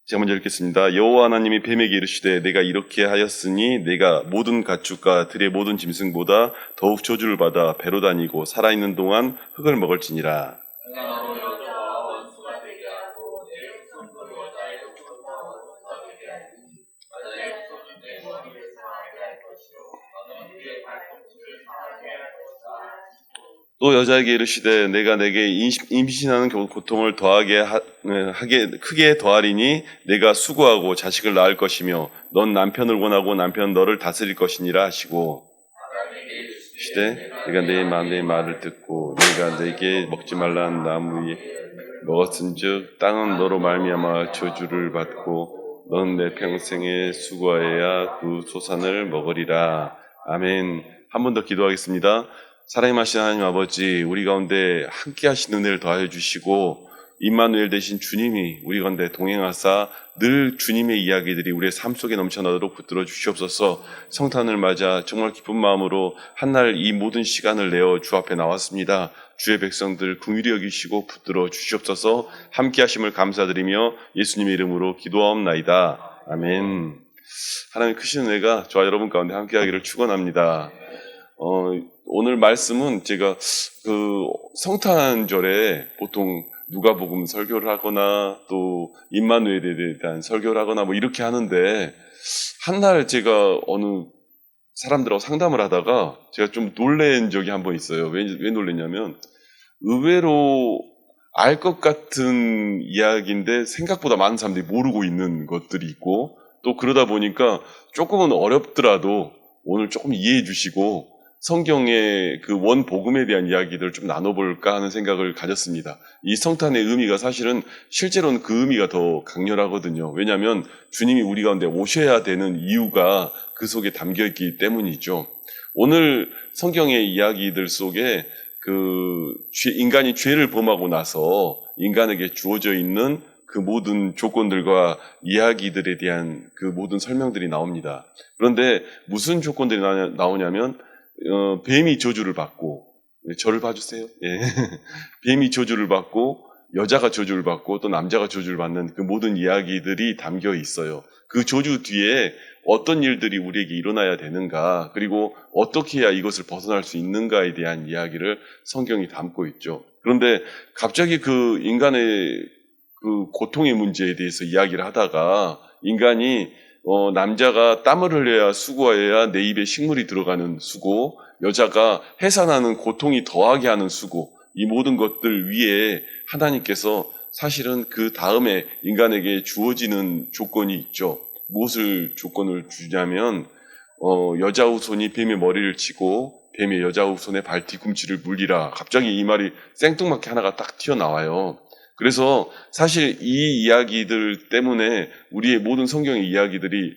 제가 먼저 읽겠습니다. 여호와 하나님이 뱀에게 이르시되 내가 이렇게 하였으니 내가 모든 가축과 들의 모든 짐승보다 더욱 저주를 받아 배로 다니고 살아있는 동안 흙을 먹을지니라. 또 여자에게 이르시되 내가 내게 임신하는 고통을 크게 더하리니 내가 수고하고 자식을 낳을 것이며 넌 남편을 원하고 남편은 너를 다스릴 것이니라 하시고 시대 내가 내 말을 듣고 내가 내게 먹지 말라는 나무 위에 먹었은즉 땅은 너로 말미암아 저주를 받고 넌 내 평생에 수고하여야 그 소산을 먹으리라. 아멘. 한 번 더 기도하겠습니다. 사랑하신 하나님 아버지, 우리 가운데 함께 하신 은혜를 더하여 주시고 임마누엘 되신 주님이 우리 가운데 동행하사 늘 주님의 이야기들이 우리의 삶 속에 넘쳐나도록 붙들어 주시옵소서. 성탄을 맞아 정말 기쁜 마음으로 한날 이 모든 시간을 내어 주 앞에 나왔습니다. 주의 백성들 긍휼히 여기시고 붙들어 주시옵소서. 함께 하심을 감사드리며 예수님의 이름으로 기도하옵나이다. 아멘. 하나님 크신 은혜가 저와 여러분 가운데 함께 하기를 축원합니다. 오늘 말씀은 제가 성탄절에 보통 누가복음 설교를 하거나 또 임마누엘에 대한 설교를 하거나 뭐 이렇게 하는데 한날 제가 어느 사람들하고 상담을 하다가 제가 좀 놀란 적이 한 번 있어요. 왜 놀랐냐면 의외로 알 것 같은 이야기인데 생각보다 많은 사람들이 모르고 있는 것들이 있고 또 그러다 보니까 조금은 어렵더라도 오늘 조금 이해해 주시고 성경의 그 원복음에 대한 이야기들을 좀 나눠볼까 하는 생각을 가졌습니다. 이 성탄의 의미가 사실은 실제로는 그 의미가 더 강렬하거든요. 왜냐하면 주님이 우리 가운데 오셔야 되는 이유가 그 속에 담겨있기 때문이죠. 오늘 성경의 이야기들 속에 인간이 죄를 범하고 나서 인간에게 주어져 있는 그 모든 조건들과 이야기들에 대한 그 모든 설명들이 나옵니다. 그런데 무슨 조건들이 나오냐면 뱀이 저주를 받고, 저를 봐주세요. 예. 뱀이 저주를 받고, 여자가 저주를 받고, 또 남자가 저주를 받는 그 모든 이야기들이 담겨 있어요. 그 저주 뒤에 어떤 일들이 우리에게 일어나야 되는가, 그리고 어떻게 해야 이것을 벗어날 수 있는가에 대한 이야기를 성경이 담고 있죠. 그런데 갑자기 그 인간의 그 고통의 문제에 대해서 이야기를 하다가 인간이 남자가 땀을 흘려야 수고해야 내 입에 식물이 들어가는 수고, 여자가 해산하는 고통이 더하게 하는 수고, 이 모든 것들 위에 하나님께서 사실은 그 다음에 인간에게 주어지는 조건이 있죠. 무엇을 조건을 주냐면 여자 후손이 뱀의 머리를 치고 뱀의 여자 후손의 발 뒤꿈치를 물리라. 갑자기 이 말이 생뚱맞게 하나가 딱 튀어나와요. 그래서 사실 이 이야기들 때문에 우리의 모든 성경의 이야기들이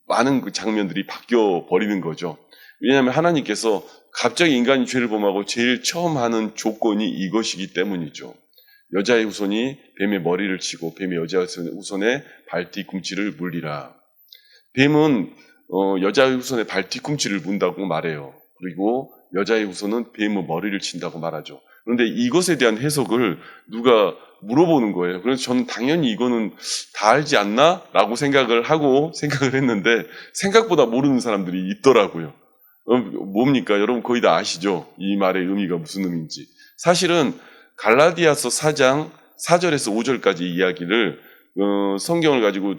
많은 그 장면들이 바뀌어 버리는 거죠. 왜냐하면 하나님께서 갑자기 인간이 죄를 범하고 제일 처음 하는 조건이 이것이기 때문이죠. 여자의 후손이 뱀의 머리를 치고 뱀의 여자 후손의 발 뒤꿈치를 물리라. 뱀은 여자의 후손의 발 뒤꿈치를 문다고 말해요. 그리고 여자의 후손은 뱀의 머리를 친다고 말하죠. 그런데 이것에 대한 해석을 누가 물어보는 거예요. 그래서 저는 당연히 이거는 다 알지 않나? 라고 생각을 했는데 생각보다 모르는 사람들이 있더라고요. 뭡니까? 여러분 거의 다 아시죠? 이 말의 의미가 무슨 의미인지. 사실은 갈라디아서 4장 4절에서 5절까지 이야기를 성경을 가지고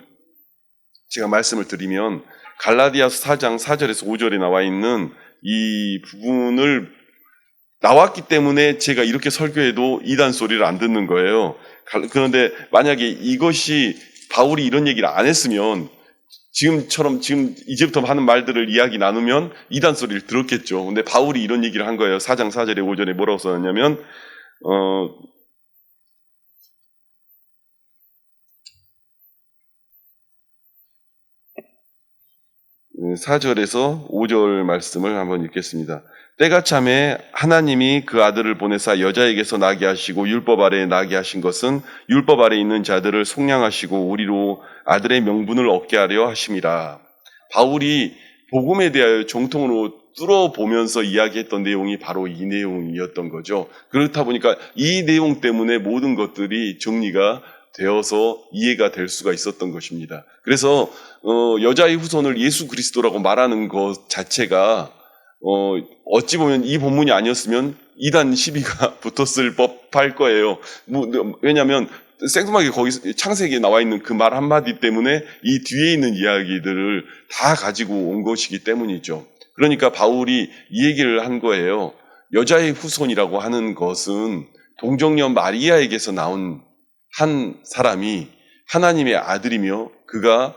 제가 말씀을 드리면 갈라디아서 4장 4절에서 5절에 나와 있는 이 부분을 나왔기 때문에 제가 이렇게 설교해도 이단 소리를 안 듣는 거예요. 그런데 만약에 이것이 바울이 이런 얘기를 안 했으면 지금 이제부터 하는 말들을 이야기 나누면 이단 소리를 들었겠죠. 근데 바울이 이런 얘기를 한 거예요. 4장 4절에 5절에 뭐라고 써놨냐면 4절에서 5절 말씀을 한번 읽겠습니다. 때가 참에 하나님이 그 아들을 보내사 여자에게서 나게 하시고 율법 아래에 나게 하신 것은 율법 아래에 있는 자들을 속량하시고 우리로 아들의 명분을 얻게 하려 하심이라. 바울이 복음에 대하여 정통으로 뚫어보면서 이야기했던 내용이 바로 이 내용이었던 거죠. 그렇다 보니까 이 내용 때문에 모든 것들이 정리가 되어서 이해가 될 수가 있었던 것입니다. 그래서 여자의 후손을 예수 그리스도라고 말하는 것 자체가 어찌 보면 이 본문이 아니었으면 이단 시비가 붙었을 법할 거예요. 왜냐하면 생뚱하게 거기 창세기에 나와 있는 그 말 한마디 때문에 이 뒤에 있는 이야기들을 다 가지고 온 것이기 때문이죠. 그러니까 바울이 이 얘기를 한 거예요. 여자의 후손이라고 하는 것은 동정녀 마리아에게서 나온 한 사람이 하나님의 아들이며 그가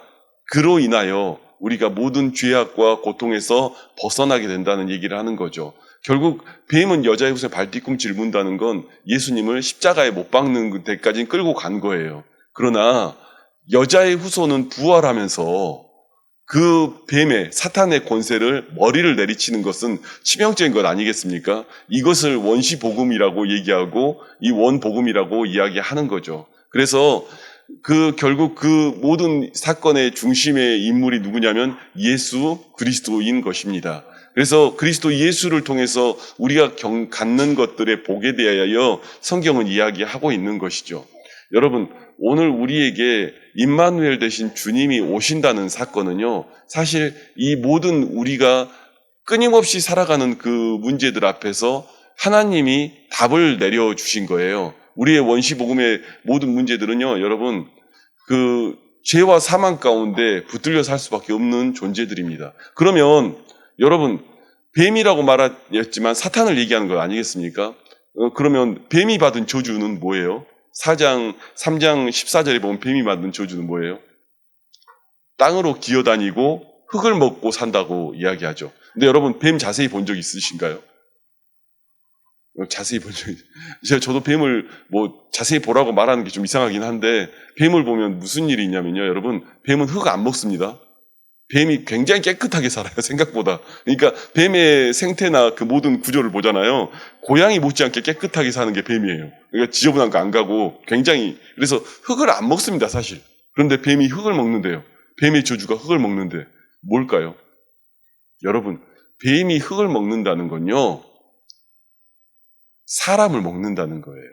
그로 인하여 우리가 모든 죄악과 고통에서 벗어나게 된다는 얘기를 하는 거죠. 결국 뱀은 여자의 후손에 발뒤꿈치를 문다는 건 예수님을 십자가에 못 박는 데까지 끌고 간 거예요. 그러나 여자의 후손은 부활하면서 그 뱀의 사탄의 권세를 머리를 내리치는 것은 치명적인 것 아니겠습니까? 이것을 원시복음이라고 얘기하고 이 원복음이라고 이야기하는 거죠. 그래서 결국 그 모든 사건의 중심의 인물이 누구냐면 예수 그리스도인 것입니다. 그래서 그리스도 예수를 통해서 우리가 갖는 것들의 복에 대하여 성경은 이야기하고 있는 것이죠. 여러분, 오늘 우리에게 임마누엘 되신 주님이 오신다는 사건은요, 사실 이 모든 우리가 끊임없이 살아가는 그 문제들 앞에서 하나님이 답을 내려주신 거예요. 우리의 원시복음의 모든 문제들은요, 여러분, 죄와 사망 가운데 붙들려 살 수밖에 없는 존재들입니다. 그러면 여러분, 뱀이라고 말했지만 사탄을 얘기하는 거 아니겠습니까? 그러면 뱀이 받은 저주는 뭐예요? 3장 14절에 보면 뱀이 받은 저주는 뭐예요? 땅으로 기어다니고 흙을 먹고 산다고 이야기하죠. 근데 여러분, 뱀 자세히 본 적 있으신가요? 자세히 본 적 있어요. 저도 뱀을 자세히 보라고 말하는 게 좀 이상하긴 한데, 뱀을 보면 무슨 일이 있냐면요, 여러분, 뱀은 흙 안 먹습니다. 뱀이 굉장히 깨끗하게 살아요, 생각보다. 그러니까 뱀의 생태나 그 모든 구조를 보잖아요. 고양이 못지않게 깨끗하게 사는 게 뱀이에요. 그러니까 지저분한 거 안 가고 그래서 흙을 안 먹습니다, 사실. 그런데 뱀이 흙을 먹는데요. 뱀의 저주가 흙을 먹는데 뭘까요? 여러분, 뱀이 흙을 먹는다는 건요, 사람을 먹는다는 거예요.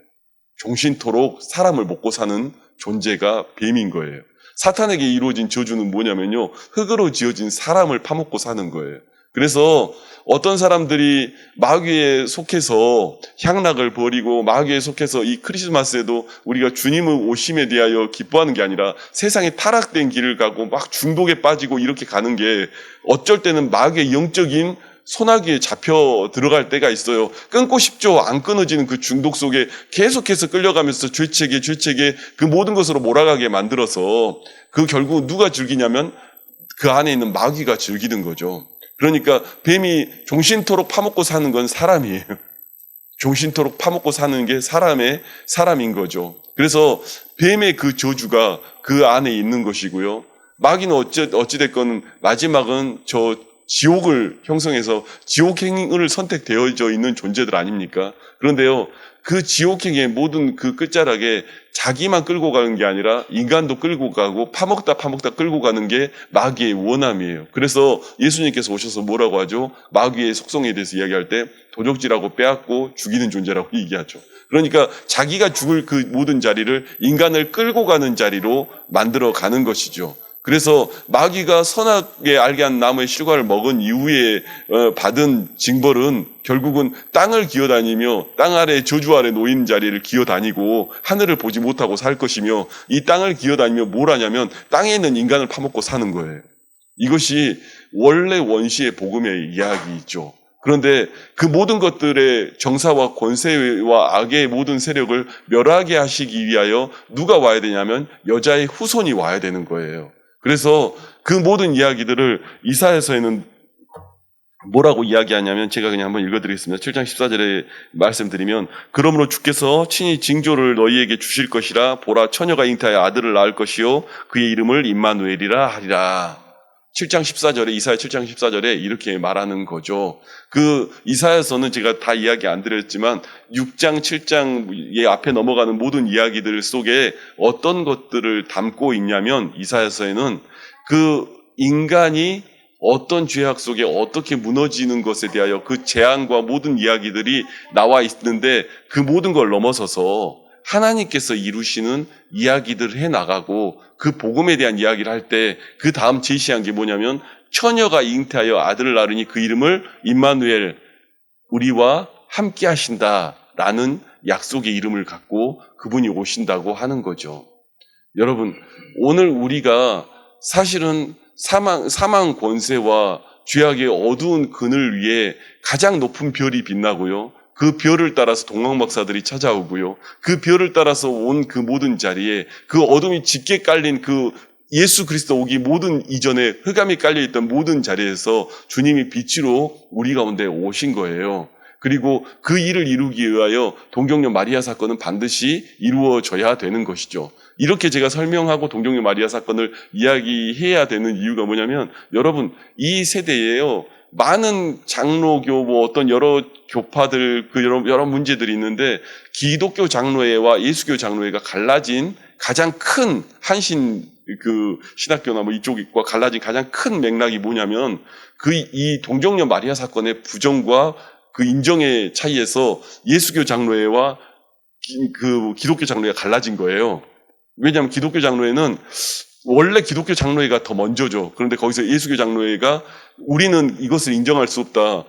종신토록 사람을 먹고 사는 존재가 뱀인 거예요. 사탄에게 이루어진 저주는 뭐냐면요, 흙으로 지어진 사람을 파먹고 사는 거예요. 그래서 어떤 사람들이 마귀에 속해서 향락을 벌이고 마귀에 속해서 이 크리스마스에도 우리가 주님의 오심에 대하여 기뻐하는 게 아니라 세상에 타락된 길을 가고 막 중독에 빠지고 이렇게 가는 게 어쩔 때는 마귀의 영적인 소나기에 잡혀 들어갈 때가 있어요. 끊고 싶죠. 안 끊어지는 그 중독 속에 계속해서 끌려가면서 죄책에 그 모든 것으로 몰아가게 만들어서 그 결국 누가 즐기냐면 그 안에 있는 마귀가 즐기는 거죠. 그러니까 뱀이 종신토록 파먹고 사는 건 사람이에요. 종신토록 파먹고 사는 게 사람인 거죠. 그래서 뱀의 그 저주가 그 안에 있는 것이고요. 마귀는 어찌됐건 마지막은 지옥을 형성해서 지옥행을 선택되어져 있는 존재들 아닙니까? 그런데요, 그 지옥행의 모든 그 끝자락에 자기만 끌고 가는 게 아니라 인간도 끌고 가고 파먹다 끌고 가는 게 마귀의 원함이에요. 그래서 예수님께서 오셔서 뭐라고 하죠? 마귀의 속성에 대해서 이야기할 때 도적질하고 빼앗고 죽이는 존재라고 얘기하죠. 그러니까 자기가 죽을 그 모든 자리를 인간을 끌고 가는 자리로 만들어 가는 것이죠. 그래서 마귀가 선하게 알게 한 나무의 실과를 먹은 이후에 받은 징벌은 결국은 땅을 기어다니며 땅 아래 저주 아래 놓인 자리를 기어다니고 하늘을 보지 못하고 살 것이며, 이 땅을 기어다니며 뭘 하냐면 땅에 있는 인간을 파먹고 사는 거예요. 이것이 원래 원시의 복음의 이야기죠. 그런데 그 모든 것들의 정사와 권세와 악의 모든 세력을 멸하게 하시기 위하여 누가 와야 되냐면 여자의 후손이 와야 되는 거예요. 그래서 그 모든 이야기들을 이사야서에는 뭐라고 이야기하냐면, 제가 그냥 한번 읽어드리겠습니다. 7장 14절에 말씀드리면, 그러므로 주께서 친히 징조를 너희에게 주실 것이라. 보라, 처녀가 잉태하여 아들을 낳을 것이요 그의 이름을 임마누엘이라 하리라. 7장 14절에, 이사야 7장 14절에 이렇게 말하는 거죠. 그 이사야서는 제가 다 이야기 안 드렸지만 6장 7장의 앞에 넘어가는 모든 이야기들 속에 어떤 것들을 담고 있냐면, 이사야서에는 그 인간이 어떤 죄악 속에 어떻게 무너지는 것에 대하여 그 재앙과 모든 이야기들이 나와 있는데, 그 모든 걸 넘어서서 하나님께서 이루시는 이야기들을 해나가고 그 복음에 대한 이야기를 할 때 그 다음 제시한 게 뭐냐면 처녀가 잉태하여 아들을 낳으니 그 이름을 임마누엘, 우리와 함께 하신다라는 약속의 이름을 갖고 그분이 오신다고 하는 거죠. 여러분, 오늘 우리가 사실은 사망 권세와 죄악의 어두운 그늘 위에 가장 높은 별이 빛나고요. 그 별을 따라서 동방박사들이 찾아오고요. 그 별을 따라서 온 그 모든 자리에 그 어둠이 짙게 깔린 그 예수 그리스도 오기 모든 이전에 흑암이 깔려있던 모든 자리에서 주님이 빛으로 우리 가운데 오신 거예요. 그리고 그 일을 이루기 위하여 동정녀 마리아 사건은 반드시 이루어져야 되는 것이죠. 이렇게 제가 설명하고 동정녀 마리아 사건을 이야기해야 되는 이유가 뭐냐면 여러분 이 세대에요. 많은 장로교 어떤 여러 교파들 여러 문제들이 있는데 기독교 장로회와 예수교 장로회가 갈라진 가장 큰 한신 신학교나 이쪽과 갈라진 가장 큰 맥락이 뭐냐면 이 동정녀 마리아 사건의 부정과 그 인정의 차이에서 예수교 장로회와 기독교 장로회가 갈라진 거예요. 왜냐하면 기독교 장로회는 원래 기독교 장로회가 더 먼저죠. 그런데 거기서 예수교 장로회가 우리는 이것을 인정할 수 없다.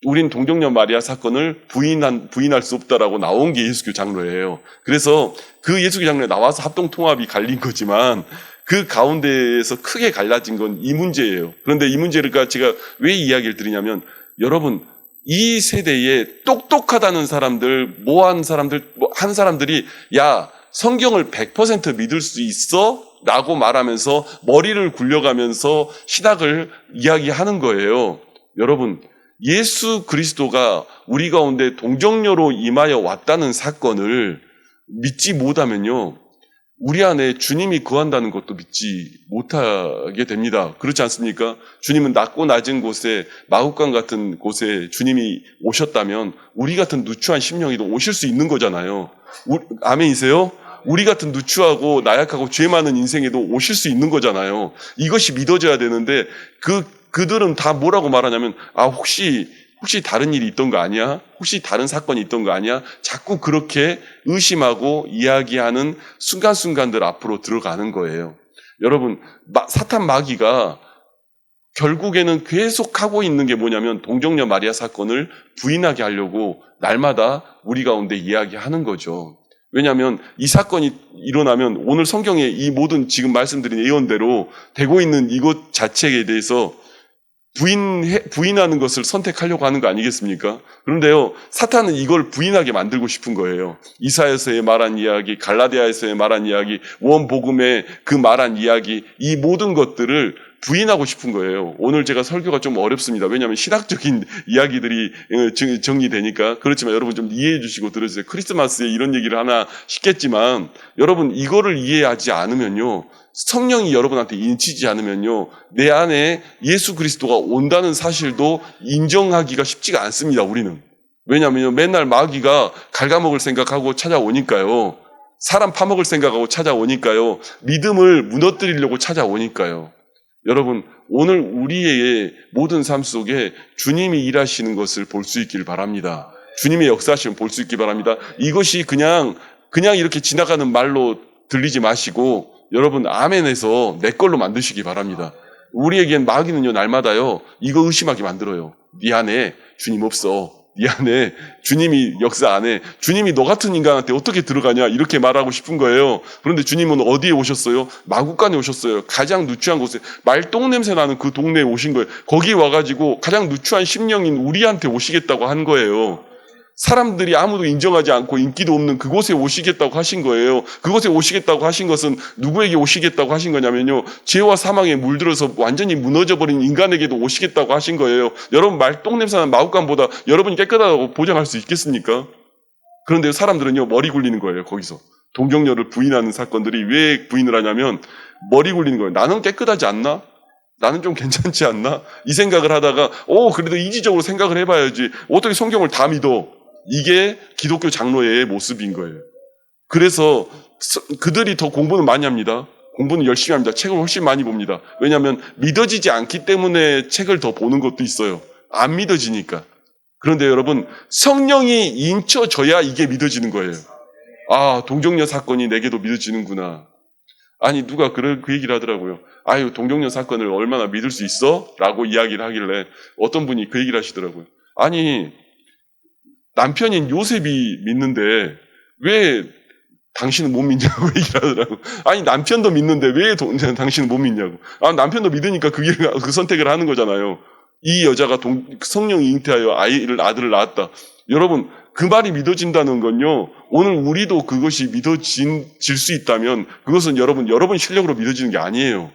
우린 동정녀 마리아 사건을 부인할 수 없다라고 나온 게 예수교 장로회예요. 그래서 그 예수교 장로회 나와서 합동통합이 갈린 거지만 그 가운데에서 크게 갈라진 건 이 문제예요. 그런데 이 문제를 제가 왜 이야기를 드리냐면 여러분 이 세대에 똑똑하다는 사람들, 한 사람들이 야 성경을 100% 믿을 수 있어? 라고 말하면서 머리를 굴려가면서 신학을 이야기하는 거예요. 여러분 예수 그리스도가 우리 가운데 동정녀로 임하여 왔다는 사건을 믿지 못하면요. 우리 안에 주님이 거한다는 것도 믿지 못하게 됩니다. 그렇지 않습니까? 주님은 낮고 낮은 곳에 마국간 같은 곳에 주님이 오셨다면 우리 같은 누추한 심령이도 오실 수 있는 거잖아요. 아멘이세요? 우리 같은 누추하고 나약하고 죄 많은 인생에도 오실 수 있는 거잖아요. 이것이 믿어져야 되는데 그들은 다 뭐라고 말하냐면 혹시 다른 일이 있던 거 아니야? 혹시 다른 사건이 있던 거 아니야? 자꾸 그렇게 의심하고 이야기하는 순간순간들 앞으로 들어가는 거예요. 여러분 사탄 마귀가 결국에는 계속 하고 있는 게 뭐냐면 동정녀 마리아 사건을 부인하게 하려고 날마다 우리 가운데 이야기하는 거죠. 왜냐하면 이 사건이 일어나면 오늘 성경에 이 모든 지금 말씀드린 예언대로 되고 있는 이것 자체에 대해서 부인하는 것을 선택하려고 하는 거 아니겠습니까? 그런데요, 사탄은 이걸 부인하게 만들고 싶은 거예요. 이사야서에 말한 이야기, 갈라디아에서의 말한 이야기, 원복음의 그 말한 이야기, 이 모든 것들을 부인하고 싶은 거예요. 오늘 제가 설교가 좀 어렵습니다. 왜냐하면 신학적인 이야기들이 정리되니까. 그렇지만 여러분 좀 이해해 주시고 들어주세요. 크리스마스에 이런 얘기를 하나 싶겠지만 여러분 이거를 이해하지 않으면요. 성령이 여러분한테 인치지 않으면요. 내 안에 예수 그리스도가 온다는 사실도 인정하기가 쉽지가 않습니다. 우리는. 왜냐하면 맨날 마귀가 갉아먹을 생각하고 찾아오니까요. 사람 파먹을 생각하고 찾아오니까요. 믿음을 무너뜨리려고 찾아오니까요. 여러분 오늘 우리의 모든 삶 속에 주님이 일하시는 것을 볼 수 있길 바랍니다. 주님의 역사하심을 볼 수 있길 바랍니다. 이것이 그냥 이렇게 지나가는 말로 들리지 마시고 여러분 아멘에서 내 걸로 만드시기 바랍니다. 우리에겐 마귀는요 날마다요 이거 의심하게 만들어요. 네 안에 주님 없어. 네 안에 주님이 역사 안 해. 주님이 너 같은 인간한테 어떻게 들어가냐 이렇게 말하고 싶은 거예요. 그런데 주님은 어디에 오셨어요? 마국간에 오셨어요. 가장 누추한 곳에 말똥 냄새 나는 그 동네에 오신 거예요. 거기 와가지고 가장 누추한 심령인 우리한테 오시겠다고 한 거예요. 사람들이 아무도 인정하지 않고 인기도 없는 그곳에 오시겠다고 하신 거예요. 그곳에 오시겠다고 하신 것은 누구에게 오시겠다고 하신 거냐면요. 죄와 사망에 물들어서 완전히 무너져버린 인간에게도 오시겠다고 하신 거예요. 여러분 말똥 냄새나는 마국간보다 여러분이 깨끗하다고 보장할 수 있겠습니까? 그런데 사람들은요. 머리 굴리는 거예요. 거기서. 동정녀를 부인하는 사건들이 왜 부인을 하냐면 머리 굴리는 거예요. 나는 깨끗하지 않나? 나는 좀 괜찮지 않나? 이 생각을 하다가 그래도 이지적으로 생각을 해봐야지. 어떻게 성경을 다 믿어? 이게 기독교 장로의 모습인 거예요. 그래서 그들이 더 공부는 많이 합니다. 공부는 열심히 합니다. 책을 훨씬 많이 봅니다. 왜냐하면 믿어지지 않기 때문에 책을 더 보는 것도 있어요. 안 믿어지니까. 그런데 여러분 성령이 인쳐져야 이게 믿어지는 거예요. 아, 동정녀 사건이 내게도 믿어지는구나. 아니, 누가 그 얘기를 하더라고요. 아유, 동정녀 사건을 얼마나 믿을 수 있어? 라고 이야기를 하길래 어떤 분이 그 얘기를 하시더라고요. 아니, 남편인 요셉이 믿는데 왜 당신은 못 믿냐고 얘기를 하더라고요. 아니, 남편도 믿는데 왜 당신은 못 믿냐고. 아, 남편도 믿으니까 그 선택을 하는 거잖아요. 이 여자가 성령이 잉태하여 아들을 낳았다. 여러분, 그 말이 믿어진다는 건요, 오늘 우리도 그것이 믿어질 수 있다면, 그것은 여러분 실력으로 믿어지는 게 아니에요.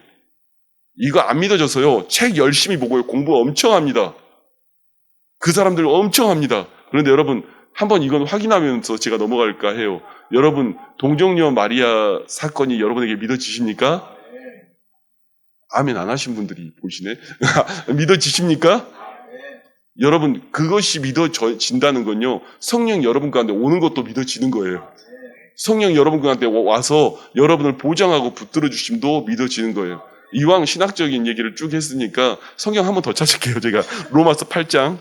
이거 안 믿어져서요, 책 열심히 보고요, 공부 엄청 합니다. 그 사람들 엄청 합니다. 그런데 여러분, 한번 이건 확인하면서 제가 넘어갈까 해요. 여러분, 동정녀 마리아 사건이 여러분에게 믿어지십니까? 아멘 안 하신 분들이 보시네. 믿어지십니까? 여러분, 그것이 믿어진다는 건요, 성령 여러분 가운데 오는 것도 믿어지는 거예요. 성령 여러분 가운데 와서 여러분을 보장하고 붙들어 주심도 믿어지는 거예요. 이왕 신학적인 얘기를 쭉 했으니까 성경 한 번 더 찾을게요. 제가 로마서 8장.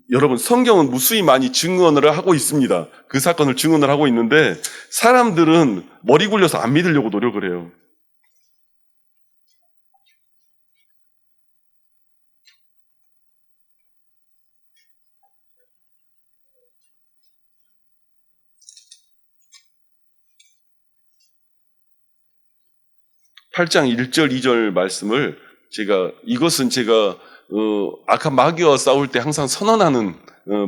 여러분, 성경은 무수히 많이 증언을 하고 있습니다. 그 사건을 증언을 하고 있는데 사람들은 머리 굴려서 안 믿으려고 노력을 해요. (8장) 1절 2절 말씀을 이것은 제가 악한 마귀와 싸울 때 항상 선언하는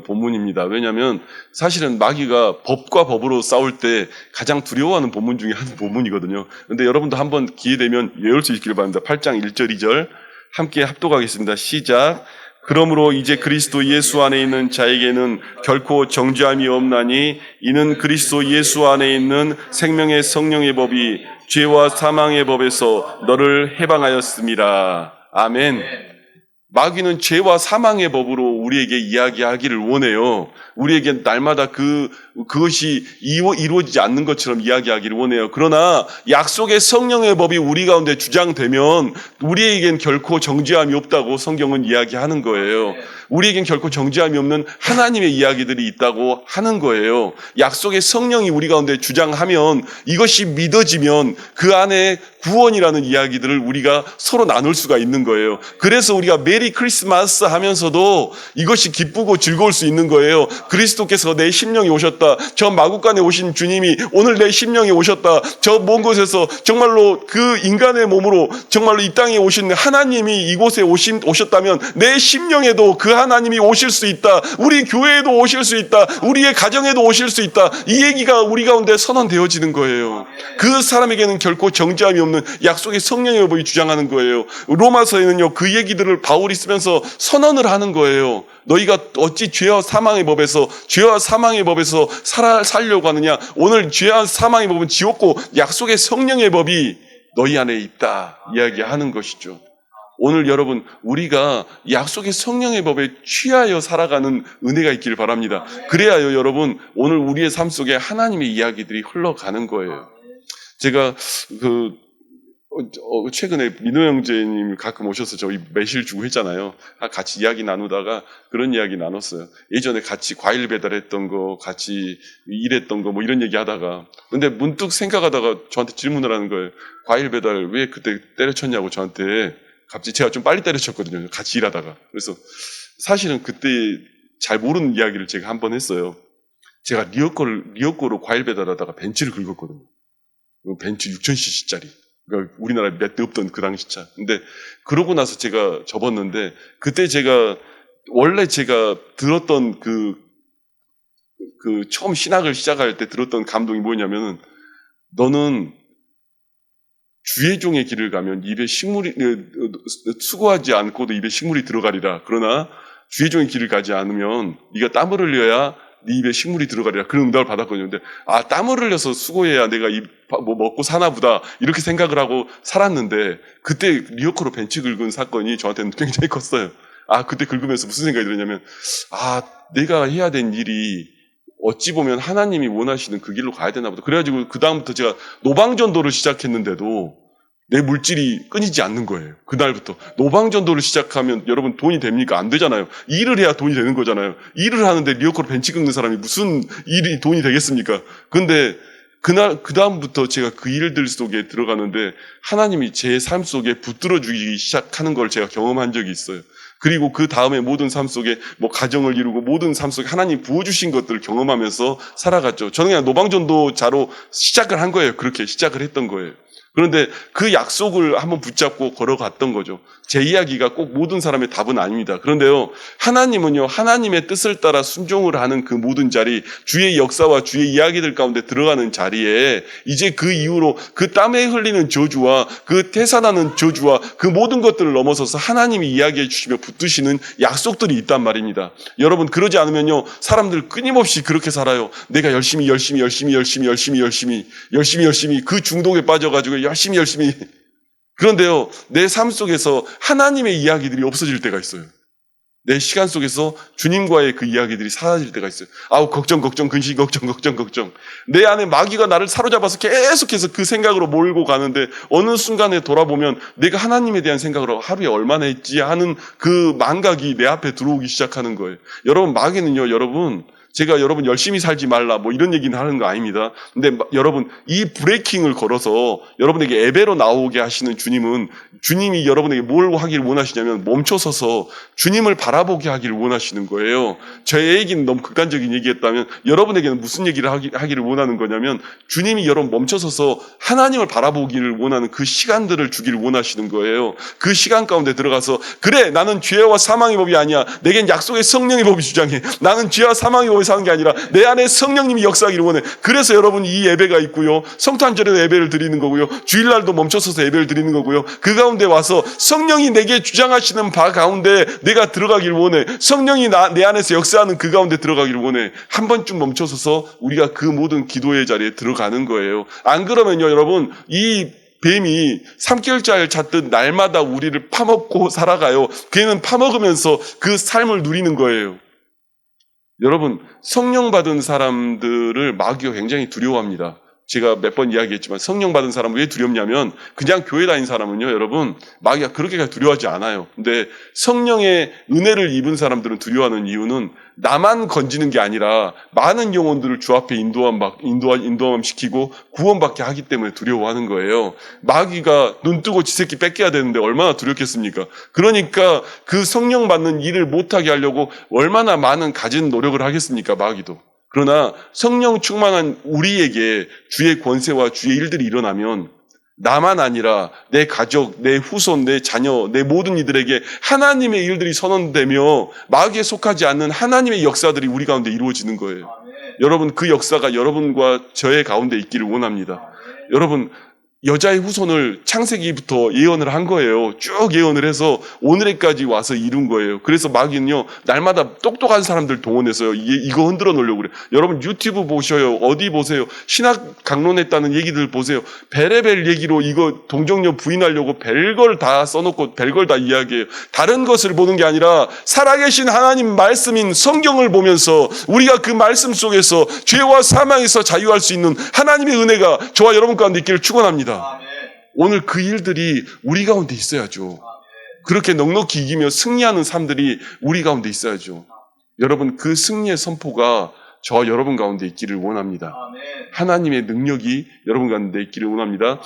본문입니다. 왜냐하면 사실은 마귀가 법과 법으로 싸울 때 가장 두려워하는 본문 중에 한 본문이거든요. 그런데 여러분도 한번 기회 되면 외울 수 있기를 바랍니다. 8장 1절 2절 함께 합독하겠습니다. 시작. 그러므로 이제 그리스도 예수 안에 있는 자에게는 결코 정죄함이 없나니 이는 그리스도 예수 안에 있는 생명의 성령의 법이 죄와 사망의 법에서 너를 해방하였습니다. 아멘. 마귀는 죄와 사망의 법으로 우리에게 이야기하기를 원해요. 우리에게 날마다 그것이 이루어지지 않는 것처럼 이야기하기를 원해요. 그러나 약속의 성령의 법이 우리 가운데 주장되면 우리에겐 결코 정죄함이 없다고 성경은 이야기하는 거예요. 우리에겐 결코 정죄함이 없는 하나님의 이야기들이 있다고 하는 거예요. 약속의 성령이 우리 가운데 주장하면 이것이 믿어지면 그 안에 구원이라는 이야기들을 우리가 서로 나눌 수가 있는 거예요. 그래서 우리가 메리 크리스마스 하면서도 이것이 기쁘고 즐거울 수 있는 거예요. 그리스도께서 내 심령에 오셨다. 저 마국간에 오신 주님이 오늘 내 심령에 오셨다. 저 먼 곳에서 정말로 그 인간의 몸으로 정말로 이 땅에 오신 하나님이 이곳에 오셨다면 내 심령에도 그 하나님이 오실 수 있다. 우리 교회에도 오실 수 있다. 우리의 가정에도 오실 수 있다. 이 얘기가 우리 가운데 선언되어지는 거예요. 그 사람에게는 결코 정죄함이 없는 약속의 성령의 법이 주장하는 거예요. 로마서에는요, 그 얘기들을 바울이 쓰면서 선언을 하는 거예요. 너희가 어찌 죄와 사망의 법에서 살려고 하느냐? 오늘 죄와 사망의 법은 지웠고 약속의 성령의 법이 너희 안에 있다 이야기하는 것이죠. 오늘 여러분, 우리가 약속의 성령의 법에 취하여 살아가는 은혜가 있기를 바랍니다. 그래야요, 여러분, 오늘 우리의 삶 속에 하나님의 이야기들이 흘러가는 거예요. 제가 최근에 민호 형제님 가끔 오셔서 저희 매실 주고 했잖아요. 같이 이야기 나누다가 그런 이야기 나눴어요. 예전에 같이 과일 배달했던 거, 같이 일했던 거, 뭐 이런 얘기 하다가. 근데 문득 생각하다가 저한테 질문을 하는 거예요. 과일 배달 왜 그때 때려쳤냐고 저한테. 갑자기 제가 좀 빨리 때려쳤거든요. 같이 일하다가. 그래서 사실은 그때 잘 모르는 이야기를 제가 한번 했어요. 제가 리어코로 과일 배달하다가 벤츠를 긁었거든요. 벤츠 6000cc짜리. 그러니까 우리나라에 몇 대 없던 그 당시 차. 근데 그러고 나서 제가 접었는데 그때 원래 제가 들었던 처음 신학을 시작할 때 들었던 감동이 뭐냐면은 너는 주의 종의 길을 가면 수고하지 않고도 입에 식물이 들어가리라. 그러나 주의 종의 길을 가지 않으면 네가 땀을 흘려야 네 입에 식물이 들어가리라. 그런 응답을 받았거든요. 근데 땀을 흘려서 수고해야 내가 먹고 사나 보다 이렇게 생각을 하고 살았는데 그때 리어커로 벤치 긁은 사건이 저한테는 굉장히 컸어요. 그때 긁으면서 무슨 생각이 들었냐면 내가 해야 된 일이 어찌 보면 하나님이 원하시는 그 길로 가야 되나 보다. 그래가지고 그 다음부터 제가 노방전도를 시작했는데도 내 물질이 끊이지 않는 거예요. 그날부터. 노방전도를 시작하면 여러분 돈이 됩니까? 안 되잖아요. 일을 해야 돈이 되는 거잖아요. 일을 하는데 리어커로 벤치 긁는 사람이 무슨 일이 돈이 되겠습니까? 근데 그다음부터 제가 그 일들 속에 들어가는데 하나님이 제 삶 속에 붙들어 주기 시작하는 걸 제가 경험한 적이 있어요. 그리고 그 다음에 모든 삶 속에 뭐 가정을 이루고 모든 삶 속에 하나님 부어주신 것들을 경험하면서 살아갔죠. 저는 그냥 노방전도자로 시작을 한 거예요. 그렇게 시작을 했던 거예요. 그런데 그 약속을 한번 붙잡고 걸어갔던 거죠. 제 이야기가 꼭 모든 사람의 답은 아닙니다. 그런데요, 하나님은요, 하나님의 뜻을 따라 순종을 하는 그 모든 자리, 주의 역사와 주의 이야기들 가운데 들어가는 자리에 이제 그 이후로 그 땀에 흘리는 저주와 그 태산하는 저주와 그 모든 것들을 넘어서서 하나님이 이야기해 주시며 붙드시는 약속들이 있단 말입니다. 여러분, 그러지 않으면요, 사람들 끊임없이 그렇게 살아요. 내가 열심히 그 중독에 빠져가지고 열심히 그런데요, 내 삶 속에서 하나님의 이야기들이 없어질 때가 있어요. 내 시간 속에서 주님과의 그 이야기들이 사라질 때가 있어요. 아우, 걱정, 근심, 걱정. 내 안에 마귀가 나를 사로잡아서 계속해서 그 생각으로 몰고 가는데 어느 순간에 돌아보면 내가 하나님에 대한 생각으로 하루에 얼마나 했지 하는 그 망각이 내 앞에 들어오기 시작하는 거예요. 여러분, 마귀는요, 제가 여러분 열심히 살지 말라 뭐 이런 얘기는 하는 거 아닙니다. 근데 여러분 이 브레이킹을 걸어서 여러분에게 예배로 나오게 하시는 주님이 여러분에게 뭘 하기를 원하시냐면 멈춰서서 주님을 바라보게 하기를 원하시는 거예요. 제 얘기는 너무 극단적인 얘기였다면 여러분에게는 무슨 얘기를 하기를 원하는 거냐면 주님이 여러분 멈춰서서 하나님을 바라보기를 원하는 그 시간들을 주기를 원하시는 거예요. 그 시간 가운데 들어가서 그래, 나는 죄와 사망의 법이 아니야. 내겐 약속의 성령의 법이 주장해. 나는 죄와 사망의 법이 사는 게 아니라 내 안에 성령님이 역사하기를 원해. 그래서 여러분 이 예배가 있고요. 성탄절에도 예배를 드리는 거고요. 주일날도 멈춰서서 예배를 드리는 거고요. 그 가운데 와서 성령이 내게 주장하시는 바 가운데 내가 들어가기를 원해. 성령이 내 안에서 역사하는 그 가운데 들어가기를 원해. 한 번쯤 멈춰서서 우리가 그 모든 기도의 자리에 들어가는 거예요. 안 그러면요, 여러분, 이 뱀이 3개월짜리 잤듯 날마다 우리를 파먹고 살아가요. 걔는 파먹으면서 그 삶을 누리는 거예요. 여러분, 성령 받은 사람들을 마귀가 굉장히 두려워합니다. 제가 몇 번 이야기했지만 성령 받은 사람은 왜 두렵냐면 그냥 교회 다닌 사람은요, 여러분, 마귀가 그렇게 두려워하지 않아요. 근데 성령의 은혜를 입은 사람들은 두려워하는 이유는 나만 건지는 게 아니라 많은 영혼들을 주 앞에 인도함 시키고 구원받게 하기 때문에 두려워하는 거예요. 마귀가 눈 뜨고 지 새끼 뺏겨야 되는데 얼마나 두렵겠습니까? 그러니까 그 성령 받는 일을 못하게 하려고 얼마나 많은 가진 노력을 하겠습니까, 마귀도. 그러나 성령 충만한 우리에게 주의 권세와 주의 일들이 일어나면 나만 아니라 내 가족, 내 후손, 내 자녀, 내 모든 이들에게 하나님의 일들이 선언되며 마귀에 속하지 않는 하나님의 역사들이 우리 가운데 이루어지는 거예요. 여러분, 그 역사가 여러분과 저의 가운데 있기를 원합니다. 여러분, 여자의 후손을 창세기부터 예언을 한 거예요. 쭉 예언을 해서 오늘에까지 와서 이룬 거예요. 그래서 마귀는요, 날마다 똑똑한 사람들 동원해서요, 이거 흔들어 놓으려고 그래요. 여러분 유튜브 보셔요. 어디 보세요. 신학 강론했다는 얘기들 보세요. 베레벨 얘기로 이거 동정녀 부인하려고 별걸 다 써놓고 별걸 다 이야기해요. 다른 것을 보는 게 아니라 살아계신 하나님 말씀인 성경을 보면서 우리가 그 말씀 속에서 죄와 사망에서 자유할 수 있는 하나님의 은혜가 저와 여러분 가운데 있기를 축원합니다. 오늘 그 일들이 우리 가운데 있어야죠. 그렇게 넉넉히 이기며 승리하는 삶들이 우리 가운데 있어야죠. 여러분, 그 승리의 선포가 저와 여러분 가운데 있기를 원합니다. 하나님의 능력이 여러분 가운데 있기를 원합니다.